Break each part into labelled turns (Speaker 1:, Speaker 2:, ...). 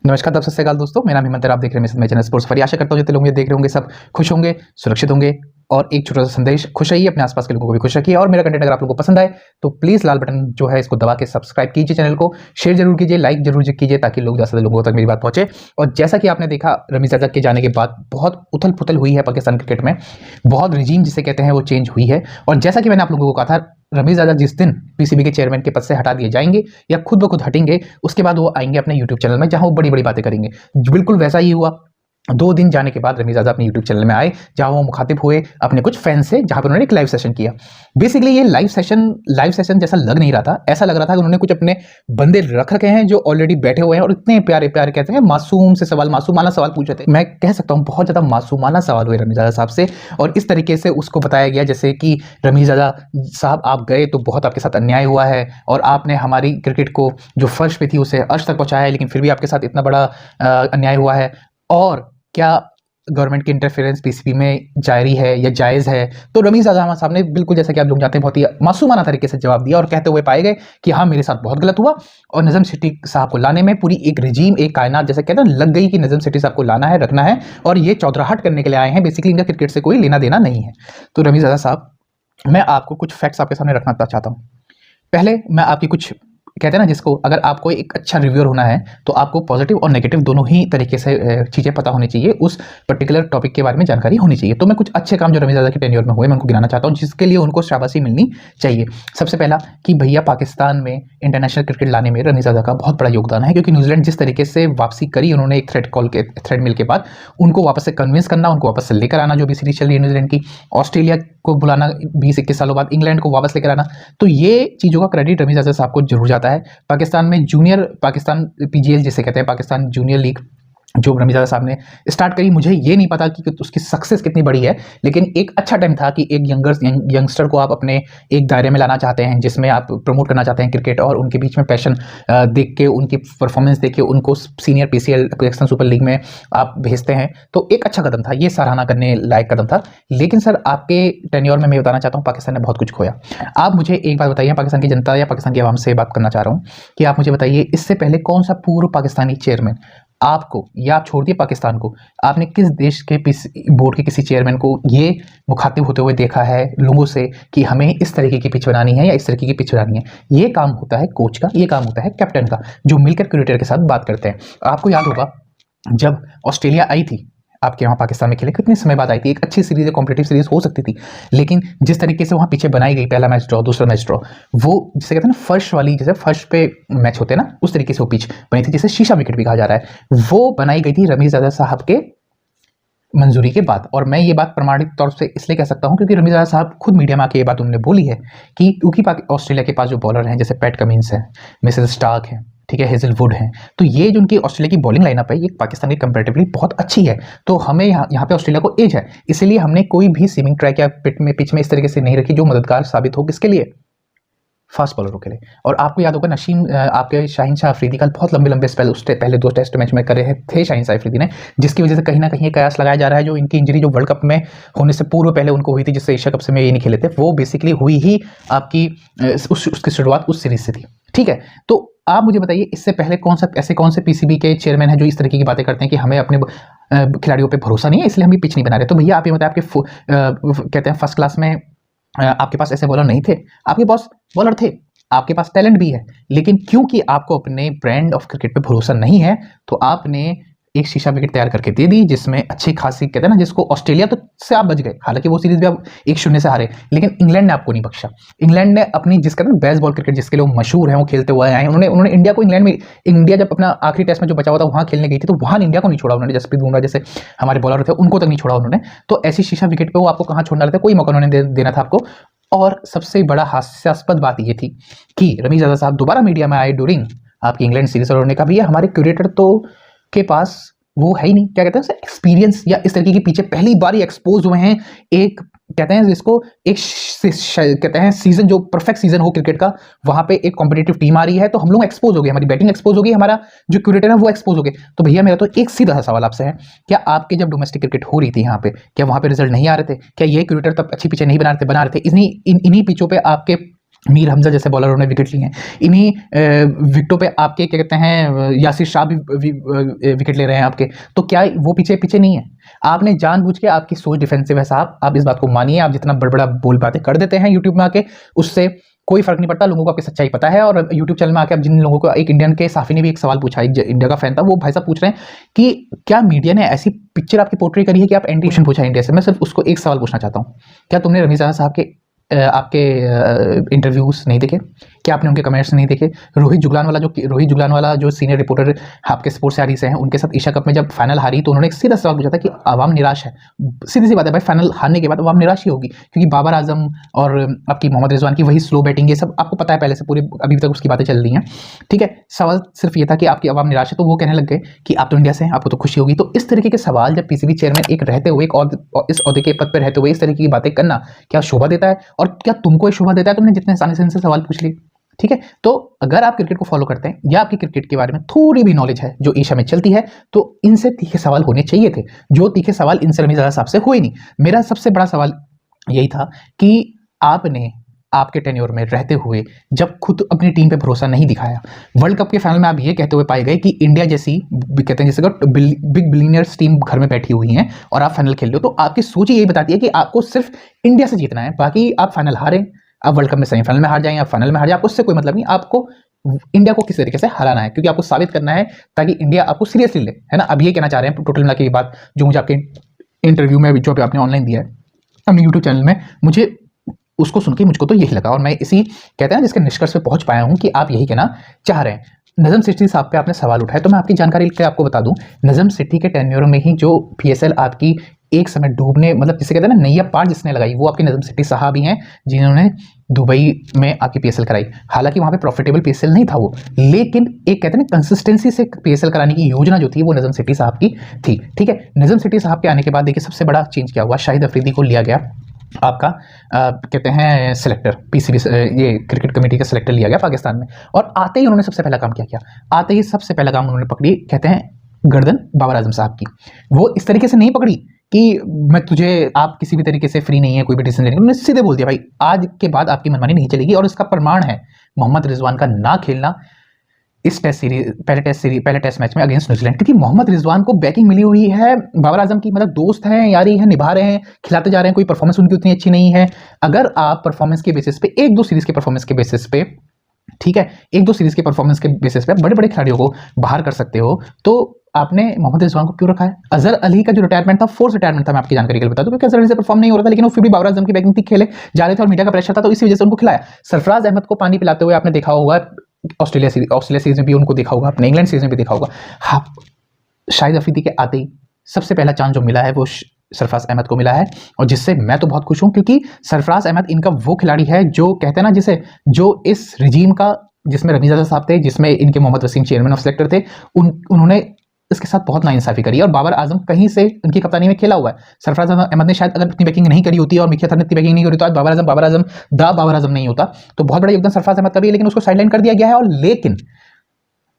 Speaker 1: नमस्कार दर्शक सत दोस्तों, मेरा नाम हेमंत है। आप देख रहे हैं मेरे चैनल स्पोर्ट्स फरी। आशा करता हूँ जितने लोग मुझे देख रहे होंगे सब खुश होंगे, सुरक्षित होंगे। और एक छोटा सा संदेश, खुश रहिए, अपने आसपास के लोगों को भी खुश रखिए। और मेरा कंटेंट अगर आप लोगों को पसंद आए तो प्लीज़ लाल बटन जो है इसको दबा के सब्सक्राइब कीजिए, चैनल को शेयर जरूर कीजिए, लाइक जरूर कीजिए, ताकि लोग ज़्यादा से लोगों तक मेरी बात पहुंचे। और जैसा कि आपने देखा, रमीज़ राजा के जाने के बाद बहुत उथल पुथल हुई है पाकिस्तान क्रिकेट में, बहुत रिजीम जिसे कहते हैं वो चेंज हुई है। और जैसा कि मैंने आप लोगों को कहा था, रमीज़ राजा जिस दिन पीसीबी के चेयरमैन के पद से हटा दिए जाएंगे या खुद ब खुद हटेंगे, उसके बाद वो आएंगे अपने यूट्यूब चैनल में, जहां वो बड़ी बड़ी बातें करेंगे। बिल्कुल वैसा ही हुआ। 2 दिन जाने के बाद रमीज़ राजा अपने यूट्यूब चैनल में आए, जहां वो मुखातिब हुए अपने कुछ फैंस से, जहां पर उन्होंने एक लाइव सेशन किया। बेसिकली ये लाइव सेशन जैसा लग नहीं रहा था। ऐसा लग रहा था कि उन्होंने कुछ अपने बंदे रख रखे हैं जो ऑलरेडी बैठे हुए हैं और इतने प्यारे प्यारे कहते हैं मासूम से सवाल, मासूमाना सवाल पूछे थे। मैं कह सकता हूँ बहुत ज़्यादा मासूमाना सवाल हुए रमीज़ राजा साहब से। और इस तरीके से उसको बताया गया जैसे कि रमीज़ राजा साहब आप गए तो बहुत आपके साथ अन्याय हुआ है, और आपने हमारी क्रिकेट को जो फर्श पे थी उसे अर्श तक पहुँचाया है, लेकिन फिर भी आपके साथ इतना बड़ा अन्याय हुआ है। और क्या गवर्नमेंट की इंटरफेरेंस पीसीबी में जारी है या जायज़ है? तो रमीज़ राजा साहब ने बिल्कुल, जैसा कि आप लोग जानते हैं, बहुत ही मासूमाना तरीके से जवाब दिया और कहते हुए पाए गए कि हाँ, मेरे साथ बहुत गलत हुआ और नज़म सिटी साहब को लाने में पूरी एक रिजीम, एक कायनात जैसे कहते हैं लग गई कि नज़म सिटी साहब को लाना है, रखना है, और ये चौधराहट करने के लिए आए हैं। बेसिकली इनका क्रिकेट से कोई लेना देना नहीं है। तो रमीज़ राजा साहब, मैं आपको कुछ फैक्ट्स आपके सामने रखना चाहता हूँ। पहले मैं आपकी कुछ कहते हैं ना, जिसको अगर आपको एक अच्छा रिव्यूअर होना है तो आपको पॉजिटिव और नेगेटिव दोनों ही तरीके से चीज़ें पता होनी चाहिए, उस पर्टिकुलर टॉपिक के बारे में जानकारी होनी चाहिए। तो मैं कुछ अच्छे काम जो रमीज़ राजा के टेन्योर में हुए मैं उनको गिनाना चाहता हूँ, जिसके लिए उनको शाबाशी मिलनी चाहिए। सबसे पहला कि भैया पाकिस्तान में इंटरनेशनल क्रिकेट लाने में रमीज़ राजा का बहुत बड़ा योगदान है, क्योंकि न्यूजीलैंड जिस तरीके से वापसी करी उन्होंने एक थ्रेड मिल के बाद, उनको वापस से कन्विंस करना, उनको वापस से लेकर आना, जो भी सीरीज चल रही है न्यूजीलैंड की, ऑस्ट्रेलिया को बुलाना 20-21 सालों बाद, इंग्लैंड को वापस लेकर आना, तो ये चीज़ों का क्रेडिट रमीज़ राजा साहब को जरूर जाता है। पाकिस्तान में जूनियर, पाकिस्तान पीजीएल जिसे कहते हैं, पाकिस्तान जूनियर लीग, जो रमीज़ राजा साहब ने स्टार्ट करी, मुझे ये नहीं पता कि उसकी सक्सेस कितनी बड़ी है, लेकिन एक अच्छा टाइम था कि एक यंगस्टर को आप अपने एक दायरे में लाना चाहते हैं, जिसमें आप प्रमोट करना चाहते हैं क्रिकेट, और उनके बीच में पैशन देख के, उनकी परफॉर्मेंस देख के उनको senior PCL Pakistan super league में आप भेजते हैं। तो एक अच्छा कदम था, ये सराहना करने लायक कदम था। लेकिन सर, आपके टेन्योर में मैं बताना चाहता हूँ पाकिस्तान ने बहुत कुछ खोया। आप मुझे एक बात बताइए, पाकिस्तान की जनता या पाकिस्तान की आवाम से बात करना चाह रहा हूँ कि आप मुझे बताइए, इससे पहले कौन सा पूर्व पाकिस्तानी चेयरमैन आपको, या आप छोड़ दिए पाकिस्तान को, आपने किस देश के बोर्ड के किसी चेयरमैन को ये मुखातिब होते हुए देखा है लोगों से कि हमें इस तरीके की पिच बनानी है या इस तरीके की पिच बनानी है? ये काम होता है कोच का, ये काम होता है कैप्टन का, जो मिलकर क्रिकेटर के साथ बात करते हैं। आपको याद होगा जब ऑस्ट्रेलिया आई थी आपके यहाँ पाकिस्तान में खेले, कितने समय बाद आई थी। एक अच्छी सीरीज, कॉम्पिटिटिव सीरीज हो सकती थी, लेकिन जिस तरीके से वहाँ पीछे बनाई गई, पहला मैच ड्रॉ, दूसरा मैच ड्रॉ, वो जिसे कहते हैं ना फर्श वाली, जैसे फर्श पे मैच होते हैं ना, उस तरीके से वो पिच बनी थी, जिसे शीशा विकेट भी कहा जा रहा है। वो बनाई गई थी रमीज़ राजा साहब के मंजूरी के बाद। और मैं ये बात प्रमाणित तौर से इसलिए कह सकता हूँ क्योंकि रमीज़ राजा साहब खुद मीडिया में आके ये बात उन्होंने बोली है कि क्योंकि ऑस्ट्रेलिया के पास जो बॉलर हैं, जैसे पैट कमिंस है, मिसेस स्टार्क है, ठीक है, हेजलवुड है, तो ये जो उनकी ऑस्ट्रेलिया की बॉलिंग लाइनअप है, ये पाकिस्तान की कंपैरेटिवली बहुत अच्छी है। तो हमें यहाँ पे ऑस्ट्रेलिया को एज है, इसलिए हमने कोई भी सीमिंग ट्रैक या पिच में इस तरीके से नहीं रखी जो मददगार साबित हो किसके लिए, फास्ट बॉलरों के लिए। और आपको याद होगा नशीम, आपके शाहीन शाह अफरीदी का बहुत लंबे लंबे स्पेल उससे पहले 2 टेस्ट मैच में करे थे शाहीन शाह अफरीदी ने, जिसकी वजह से कहीं ना कहीं कयास लगाया जा रहा है जो इनकी इंजरी जो वर्ल्ड कप में होने से पूर्व पहले उनको हुई थी, जिससे एशिया कप से में ये नहीं खेले थे, वो बेसिकली हुई ही आपकी उसकी शुरुआत उस सीरीज से थी। ठीक है, तो आप मुझे बताइए, इससे पहले कौन से पीसीबी के चेयरमैन हैं जो इस तरीके की बातें करते हैं कि हमें अपने खिलाड़ियों पे भरोसा नहीं है इसलिए हम ये पिच नहीं बना रहे? तो भैया आप ये बताएं, आपके कहते हैं फर्स्ट क्लास में आपके पास ऐसे बॉलर नहीं थे? आपके पास बॉलर थे, आपके पास टैलेंट भी है, लेकिन क्योंकि आपको अपने ब्रांड ऑफ क्रिकेट पे भरोसा नहीं है, तो आपने एक शीशा विकेट तैयार करके दे दी, जिसमें अच्छी खासी कहते हैं ना, जिसको ऑस्ट्रेलिया तो से आप बच गए, हालांकि वो सीरीज भी आप 1-0 से हारे, लेकिन इंग्लैंड ने आपको नहीं बख्शा। इंग्लैंड ने अपनी जिस कहते हैं बेसबॉल क्रिकेट जिसके लिए वो मशहूर है, वो खेलते हुए आए हैं, उन्होंने इंडिया को, इंग्लैंड में, इंडिया जब अपना आखिरी टेस्ट में जो बचा हुआ था वहां खेलने गई थी, तो वहां इंडिया को नहीं छोड़ा उन्होंने। जसप्रीत बुमराह जैसे हमारे बॉलर थे, उनको तक नहीं छोड़ा उन्होंने। तो ऐसी शीशा विकेट पे वो आपको कहां छोड़ना रहता है, कोई मौका उन्होंने देना था आपको। और सबसे बड़ा हास्यास्पद बात यह थी कि रमीज़ राजा साहब दोबारा मीडिया में आए ड्यूरिंग आपकी इंग्लैंड सीरीज, और उन्होंने कहा भैया हमारे क्यूरेटर तो के पास वो है ही नहीं, क्या कहते हैं एक्सपीरियंस, या इस तरीके के पीछे पहली बार ही एक्सपोज हुए हैं, एक कहते हैं जिसको एक कहते हैं सीजन जो परफेक्ट सीजन हो क्रिकेट का, वहां पे एक कॉम्पिटिटिव टीम आ रही है, तो हम लोग एक्सपोज हो गए, हमारी बैटिंग एक्सपोज हो गई, हमारा जो क्यूरेटर है वो एक्सपोज हो गए। तो भैया मेरा तो एक सीधा सा सवाल आपसे है, क्या आपके जब डोमेस्टिक क्रिकेट हो रही थी यहाँ पे, क्या वहां पे रिजल्ट नहीं आ रहे थे? क्या ये क्यूरेटर तब अच्छी पिचें नहीं बना रहे थे? इन्हीं पिचों पे आपके मीर हमजा जैसे बॉलरों ने विकेट लिए हैं। इन्हीं विकेटों पे आपके क्या कहते हैं यासिर शाह भी विकेट ले रहे हैं आपके। तो क्या वो पीछे पीछे नहीं है? आपने जानबूझ के, आपकी सोच डिफेंसिव है साहब, आप इस बात को मानिए। आप जितना बड़ा बोल बातें कर देते हैं यूट्यूब में आके, उससे कोई फर्क नहीं पड़ता। लोगों को आपकी सच्चाई पता है। और यूट्यूब चैनल में आके अब जिन लोगों को, एक इंडियन के साफी ने भी एक सवाल पूछा, एक इंडिया का फैन था, वो भाई साहब पूछ रहे हैं कि क्या मीडिया ने ऐसी पिक्चर आपकी पोर्ट्रे करी है कि आप एंटी क्वेश्चन पूछा इंडिया से। मैं सिर्फ उसको एक सवाल पूछना चाहता हूँ, क्या तुमने रमीज़ साहब के आपके इंटरव्यूज नहीं देखे? क्या आपने उनके कमेंट्स नहीं देखे? रोहित जुगलान वाला जो सीनियर रिपोर्टर आपके स्पोर्ट्स आरी से हैं, उनके साथ एशिया कप में जब फाइनल हारी तो उन्होंने एक सीधा सवाल पूछा था कि आवाम निराश है। सीधी सी बात है भाई, फाइनल हारने के बाद आवाम निराश ही होगी, क्योंकि बाबर आजम और आपकी मोहम्मद रिजवान की वही स्लो बैटिंग, ये सब आपको पता है पहले से, पूरे अभी तक उसकी बातें चल रही हैं। ठीक है, सवाल सिर्फ ये था कि आपकी आवाम निराश है, तो वो कहने लग गए कि आप तो इंडिया से हैं, आपको तो खुशी होगी। तो इस तरीके के सवाल जब पीसीबी चेयरमैन एक रहते हुए, इस ओहदे के पद पर रहते हुए इस तरीके की बातें करना क्या शोभा देता है? और क्या तुमको शोभा देता है? तुमने जितने आसानी से इनसे सवाल पूछ लिए। ठीक है, तो अगर आप क्रिकेट को फॉलो करते हैं या आपकी क्रिकेट के बारे में थोड़ी भी नॉलेज है जो एशिया में चलती है, तो इनसे तीखे सवाल होने चाहिए थे, जो तीखे सवाल इनसे रमीज़ साहब से हुए नहीं। मेरा सबसे बड़ा सवाल यही था कि आपने आपके टेन्योर में रहते हुए जब खुद अपनी टीम पे भरोसा नहीं दिखाया, वर्ल्ड कप के फाइनल में आप ये कहते हुए पाए गए कि इंडिया जैसी, कहते हैं जैसे बिग बिलियनर्स टीम घर में बैठी हुई हैं और आप फाइनल खेल रहे हो, तो आपकी सोच यही बताती है कि आपको सिर्फ इंडिया से जीतना है। बाकी आप फाइनल हारें, आप वर्ल्ड कप में सेमीफाइनल में हार जाएं या फाइनल में हार जाए, आपको उससे कोई मतलब नहीं। आपको इंडिया को किस तरीके से हराना है, क्योंकि आपको साबित करना है ताकि इंडिया आपको सीरियसली ले, है ना। अब ये कहना चाह रहे हैं टोटल मिला के ये बात जो मुझे आपके इंटरव्यू में जो आपने ऑनलाइन दिया है अपने यूट्यूब चैनल में, मुझे उसको सुन के मुझको तो यही लगा, और मैं इसी कहते हैं जिसके निष्कर्ष पे पहुंच पाया हूं कि आप यही कहना चाह रहे हैं। नजम सेठी साहब पे आपने सवाल उठाया, तो मैं आपकी जानकारी के आपको बता दूं, नजम सेठी के टेन्योर में ही जो पीएसएल आपकी एक समय डूबने, मतलब जिसे कहते हैं ना नैया पार जिसने लगाई, वो आपके नजम सेठी साहब ही हैं जिन्होंने दुबई में आपकी पीएसएल कराई। हालांकि वहां पे प्रॉफिटेबल पीएसएल नहीं था वो, लेकिन एक कहते हैं ना कंसिस्टेंसी से पीएसएल कराने की योजना जो थी वो नजम सेठी साहब की थी। ठीक है, नजम सेठी साहब के आने के बाद देखिए सबसे बड़ा चेंज क्या हुआ, शाहिद अफरीदी को लिया गया आपका कहते हैं सिलेक्टर, पीसीबी ये क्रिकेट कमेटी का सिलेक्टर लिया गया पाकिस्तान में। और आते ही उन्होंने सबसे पहला काम क्या किया, आते ही सबसे पहला काम उन्होंने पकड़ी, कहते हैं गर्दन बाबर आजम साहब की। वो इस तरीके से नहीं पकड़ी कि मैं तुझे, आप किसी भी तरीके से फ्री नहीं है कोई भी डिसीजन लेने, उन्होंने सीधे बोल दिया भाई आज के बाद आपकी मनमानी नहीं चलेगी। और इसका प्रमाण है मोहम्मद रिजवान का ना खेलना इस पहले टेस्ट मैच में अगेंस्ट न्यूजीलैंड, क्योंकि मोहम्मद रिजवान को बैकिंग मिली हुई है बाबर आजम की, मतलब दोस्त हैं, यारी है, निभा रहे हैं, खिलाते जा रहे हैं। कोई परफॉर्मेंस उनकी उतनी अच्छी नहीं है। अगर आप परफॉर्मेंस के बेसिस पे, एक दो सीरीज के परफॉर्मेंस के बेसिस पे, ठीक है, एक दो सीरीज के परफॉर्मेंस के बेसिस पे बड़े बड़े खिलाड़ियों को बाहर कर सकते हो, तो आपने मोहम्मद रिजवान को क्यों रखा है? अजहर अली का जो रिटायरमेंट था, फोर्स रिटायरमेंट था, मैं आपकी जानकारी के लिए बता दूं, क्योंकि अजहर अली से परफॉर्म नहीं हो रहा था, लेकिन वो फिर भी बाबर आजम की बैटिंग थी, खेले जा रहे थे और मीडिया का प्रेशर था, तो इसी वजह से उनको खिलाया। सरफराज अहमद को पानी पिलाते हुए आपने देखा होगा ऑस्ट्रेलिया सीरीज में भी, उनको देखा होगा आपने, इंग्लैंड सीरीज में भी देखा होगा। हाँ, शाहिद अफरीदी के आते ही सबसे पहला चांस जो मिला है वो सरफराज अहमद को मिला है, और जिससे मैं तो बहुत खुश हूं, क्योंकि सरफराज अहमद इनका वो खिलाड़ी है जो कहते हैं ना, जिसे जो इस रिजीम का, जिसमें रमीज़ साहब थे, जिसमें इनके Mohammad Wasim chairman of selector थे, उन्होंने इसके साथ बहुत नाइंसाफी करी, और बाबर आजम कहीं से उनकी कप्तानी में खेला हुआ है। सरफराज अहमद ने शायद अगर इतनी बैटिंग नहीं करी होती और मिकी अतर ने इतनी बैटिंग नहीं करी तो आज बाबर आजम नहीं होता। तो बहुत बड़ा योगदान सरफराज अहमद का भी है, लेकिन उसको साइडलाइन कर दिया गया है। और लेकिन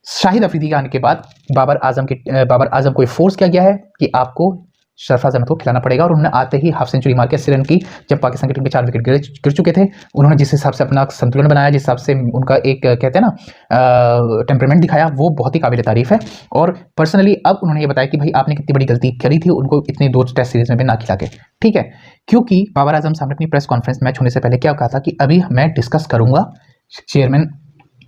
Speaker 1: शाहिद अफरीदी के आने के बाद बाबर आजम को फोर्स किया गया है कि आपको सरफराज अहमद को खिलाना पड़ेगा, और उन्होंने आते ही हाफ सेंचुरी मार के 80 रन की, जब पाकिस्तान की टीम के 4 विकेट गिर चुके थे। उन्होंने जिस हिसाब से अपना संतुलन बनाया, जिस हिसाब से उनका एक कहते हैं ना टेम्परामेंट दिखाया, वो बहुत ही काबिल तारीफ है। और पर्सनली अब उन्होंने ये बताया कि भाई आपने कितनी बड़ी गलती करी थी उनको इतने 2 टेस्ट सीरीज में भी ना खिला के। ठीक है, क्योंकि बाबर आजम साहब ने अपनी प्रेस कॉन्फ्रेंस मैच होने से पहले क्या कहा था कि अभी मैं डिस्कस करूंगा चेयरमैन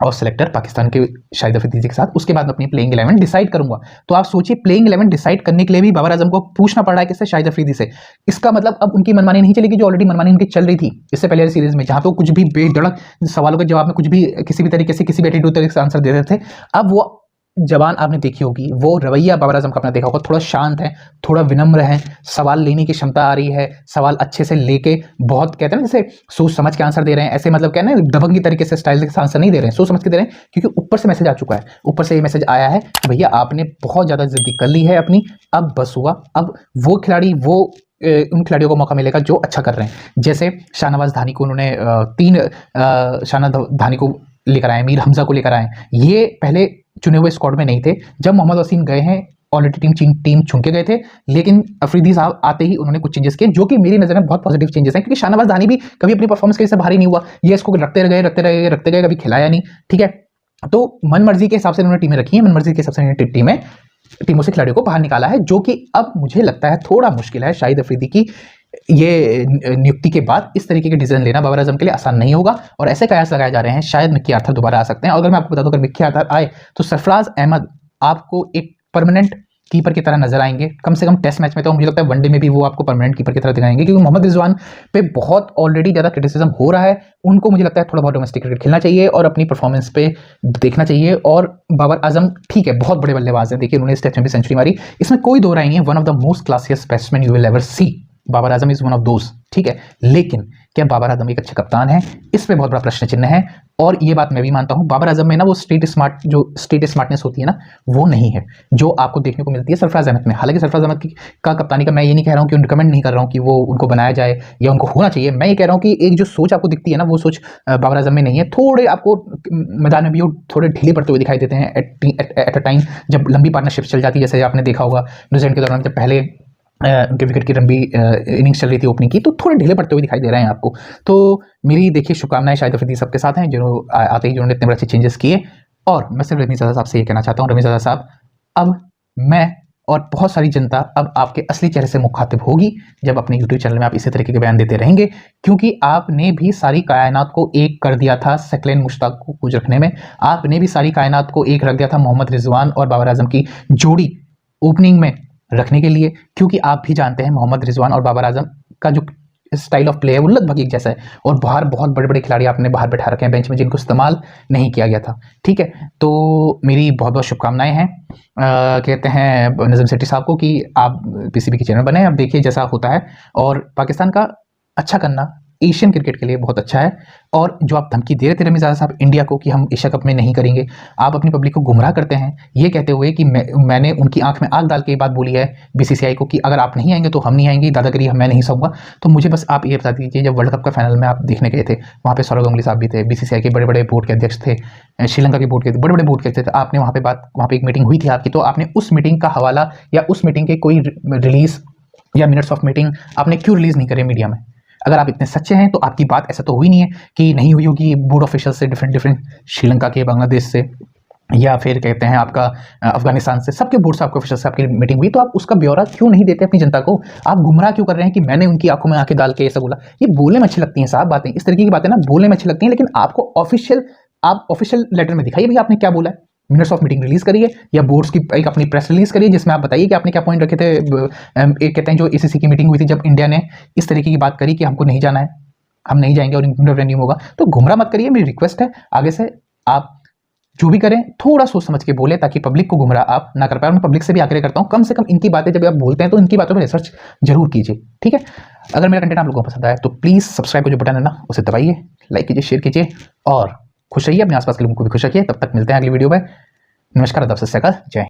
Speaker 1: और सेलेक्टर पाकिस्तान के शाहिद अफरीदी के साथ, उसके बाद मैं अपनी प्लेइंग 11 डिसाइड करूंगा। तो आप सोचिए, प्लेइंग 11 डिसाइड करने के लिए भी बाबर आजम को पूछना पड़ रहा है किससे? शाहिद अफरीदी से। इसका मतलब अब उनकी मनमानी नहीं चलेगी, जो ऑलरेडी मनमानी उनकी चल रही थी इससे पहले सीरीज में, जहां पे वो कुछ भी बेधड़क सवालों के जवाब में कुछ भी किसी भी तरीके से, किसी भी एटीट्यूड तरीके से आंसर दे देते थे। अब वो जबान आपने देखी होगी, वो रवैया बाबर आजम का अपना देखा होगा, थोड़ा शांत है, थोड़ा विनम्र है, सवाल लेने की क्षमता आ रही है, सवाल अच्छे से लेके, बहुत कहते हैं ना जैसे सोच समझ के आंसर दे रहे हैं, ऐसे मतलब क्या है ना दबंगी तरीके से स्टाइल से आंसर नहीं दे रहे हैं, सोच समझ के दे रहे हैं, क्योंकि ऊपर से मैसेज आ चुका है, ऊपर से ये मैसेज आया है कि भैया आपने बहुत ज़्यादा जिद्दी कर ली है अपनी, अब बस हुआ। अब वो खिलाड़ी, वो उन खिलाड़ियों को मौका मिलेगा जो अच्छा कर रहे हैं, जैसे शाहनवाज धानी को उन्होंने 3 शाहनवाज धानी को लेकर आए, मीर हमजा को लेकर आए, ये पहले चुने हुए स्क्वाड में नहीं थे। जब मोहम्मद वसीम गए हैं ऑलरेडी टीम चुन के गए थे, लेकिन अफरीदी साहब आते ही उन्होंने कुछ चेंजेस किए जो कि मेरी नज़र में बहुत पॉजिटिव चेंजेस हैं, क्योंकि शाहनवाज दानी भी कभी अपनी परफॉर्मेंस के वजह से भारी नहीं हुआ, ये इसको रखते गए, कभी खिलाया नहीं, ठीक है। तो मन मर्जी के हिसाब से उन्होंने टीमें रखी हैं, मन मर्जी के हिसाब से टीमों से खिलाड़ियों को बाहर निकाला है, जो कि अब मुझे लगता है थोड़ा मुश्किल है शाहिद अफरीदी की ये नियुक्ति के बाद इस तरीके के डिसीजन लेना बाबर आजम के लिए आसान नहीं होगा। और ऐसे कयास लगाए जा रहे हैं शायद मिक्की आर्थर दोबारा आ सकते हैं। और अगर मैं आपको बता दूं अगर मिक्की आर्थर आए तो सरफराज अहमद आपको एक परमानेंट कीपर की तरह नजर आएंगे, कम से कम टेस्ट मैच में, तो मुझे लगता है वनडे में भी वो आपको परमानेंट कीपर की तरह दिखाएंगे, क्योंकि मोहम्मद रिजवान पे बहुत ऑलरेडी ज़्यादा क्रिटिसिज्म हो रहा है। उनको मुझे लगता है थोड़ा बहुत डोमेस्टिक क्रिकेट खेलना चाहिए और अपनी परफॉर्मेंस पे देखना चाहिए। और बाबर आजम ठीक है, बहुत बड़े बल्लेबाज हैं, देखिए उन्होंने इस टेस्ट में भी सेंचुरी मारी, इसमें कोई दो राय नहीं है, one of the most classiest batsman you will ever see, Babar Azam is one of those, ठीक है। लेकिन क्या बाबर आजम एक अच्छे कप्तान है, इस पे बहुत बड़ा प्रश्न चिन्ह है। और ये बात मैं भी मानता हूं, बाबर आजम में ना वो स्टेट स्मार्टनेस होती है ना, वो नहीं है जो आपको देखने को मिलती है सरफराज अहमद में। हालांकि सरफराज अहमद का कप्तानी का मैं ये नहीं कह रहा हूं कि रिकमेंड नहीं कर रहा हूं कि वो उनको बनाया जाए या उनको होना चाहिए, मैं ये कह रहा हूं कि एक जो सोच आपको दिखती है ना, वो सोच बाबर आजम में नहीं है। थोड़े आपको मैदान में भी वो थोड़े ढीले पड़ते हुए दिखाई देते हैं एट अ टाइम, जब लंबी पार्टनरशिप चल जाती है, जैसे आपने देखा होगा न्यूजीलैंड के दौरान जब पहले उनके विकेट की लंबी इनिंग्स चल रही थी ओपनिंग की, तो थोड़े ढीले पड़ते हुए दिखाई दे रहे हैं आपको। तो मेरी देखिए शुभकामनाएं शाहिद अफरीदी सबके साथ हैं जो आते ही जिन्होंने इतने बड़े अच्छे चेंजेस किए। और मैं सिर्फ रमीज़ादा साहब से ये कहना चाहता हूँ, रमीज़ादा साहब अब मैं और बहुत सारी जनता अब आपके असली चेहरे से मुखातिब होगी जब अपने यूट्यूब चैनल में आप इसी तरीके के बयान देते रहेंगे, क्योंकि आपने भी सारी कायनात को एक कर दिया था सेकलेन मुश्ताक को कूच रखने में, आपने भी सारी कायनात को एक रख दिया था मोहम्मद रिजवान और बाबर आजम की जोड़ी ओपनिंग में रखने के लिए, क्योंकि आप भी जानते हैं मोहम्मद रिजवान और बाबर आजम का जो स्टाइल ऑफ प्ले है वो लगभग एक जैसा है, और बाहर बहुत बड़े बड़े खिलाड़ी आपने बाहर बैठा रखे हैं बेंच में जिनको इस्तेमाल नहीं किया गया था, ठीक है। तो मेरी बहुत बहुत शुभकामनाएं हैं कहते हैं नज़म सेठी साहब को कि आप पीसीबी के चैनल बने, अब देखिए जैसा होता है। और पाकिस्तान का अच्छा करना एशियन क्रिकेट के लिए बहुत अच्छा है। और जो आप धमकी दे रहे थे रमीज़ादा साहब इंडिया को कि हम एशिया कप में नहीं करेंगे, आप अपनी पब्लिक को गुमराह करते हैं ये कहते हुए कि मैंने उनकी आंख में आग डाल के ये बात बोली है बीसीसीआई को कि अगर आप नहीं आएंगे तो हम नहीं आएंगे, दादागिरी मैं नहीं सहूँगा। तो मुझे बस आप ये बता दीजिए, जब वर्ल्ड कप का फाइनल में आप देखने गए थे, वहाँ पे सौरव गंगुली साहब भी थे, बीसीसीआई के बड़े बड़े बोर्ड के अध्यक्ष थे, श्रीलंका के बोर्ड के बड़े बड़े बोर्ड के थे, आपने वहाँ पे एक मीटिंग हुई थी आपकी, तो आपने उस मीटिंग का हवाला या उस मीटिंग के कोई रिलीज या मिनट्स ऑफ मीटिंग आपने क्यों रिलीज नहीं करे मीडिया में? अगर आप इतने सच्चे हैं तो आपकी बात ऐसा तो हुई नहीं है कि नहीं हुई होगी बोर्ड ऑफिशियल से, डिफरेंट श्रीलंका के, बांग्लादेश से, या फिर कहते हैं आपका अफगानिस्तान से, सबके बोर्ड से आपके ऑफिशियल से आपकी मीटिंग हुई, तो आप उसका ब्यौरा क्यों नहीं देते अपनी जनता को? आप गुमराह क्यों कर रहे हैं कि मैंने उनकी आंखों में आंखें डाल के ऐसा बोला? ये बोलने में अच्छी लगती हैं साहब बातें, इस तरीके की बातें ना बोलने में अच्छी लगती हैं, लेकिन आपको ऑफिशियल लेटर में दिखाइए भैया आपने क्या बोला है, मिनट्स ऑफ मीटिंग रिलीज करिए या बोर्ड्स की एक अपनी प्रेस रिलीज करिए जिसमें आप बताइए कि आपने क्या पॉइंट रखे थे। एक कहते हैं जो एसीसी की मीटिंग हुई थी जब इंडिया ने इस तरीके की बात करी कि हमको नहीं जाना है, हम नहीं जाएंगे और रेवेन्यू होगा, तो गुमराह मत करिए, मेरी रिक्वेस्ट है। आगे से आप जो भी करें थोड़ा सोच समझ के बोले ताकि पब्लिक को गुमराह आप ना कर पाए। मैं पब्लिक से भी आग्रह करता हूं कम से कम इनकी बातें जब आप बोलते हैं तो इनकी बातों पर रिसर्च जरूर कीजिए, ठीक है। अगर मेरा कंटेंट आप लोगों को पसंद आया तो प्लीज सब्सक्राइब का जो बटन है ना उसे दबाइए, लाइक कीजिए, शेयर कीजिए और खुश रहिए, अपने आसपास के लोगों को भी खुश रखिए। तब तक मिलते हैं अगली वीडियो में। नमस्कार, आदाब, सत श्री अकाल, जय हिंद।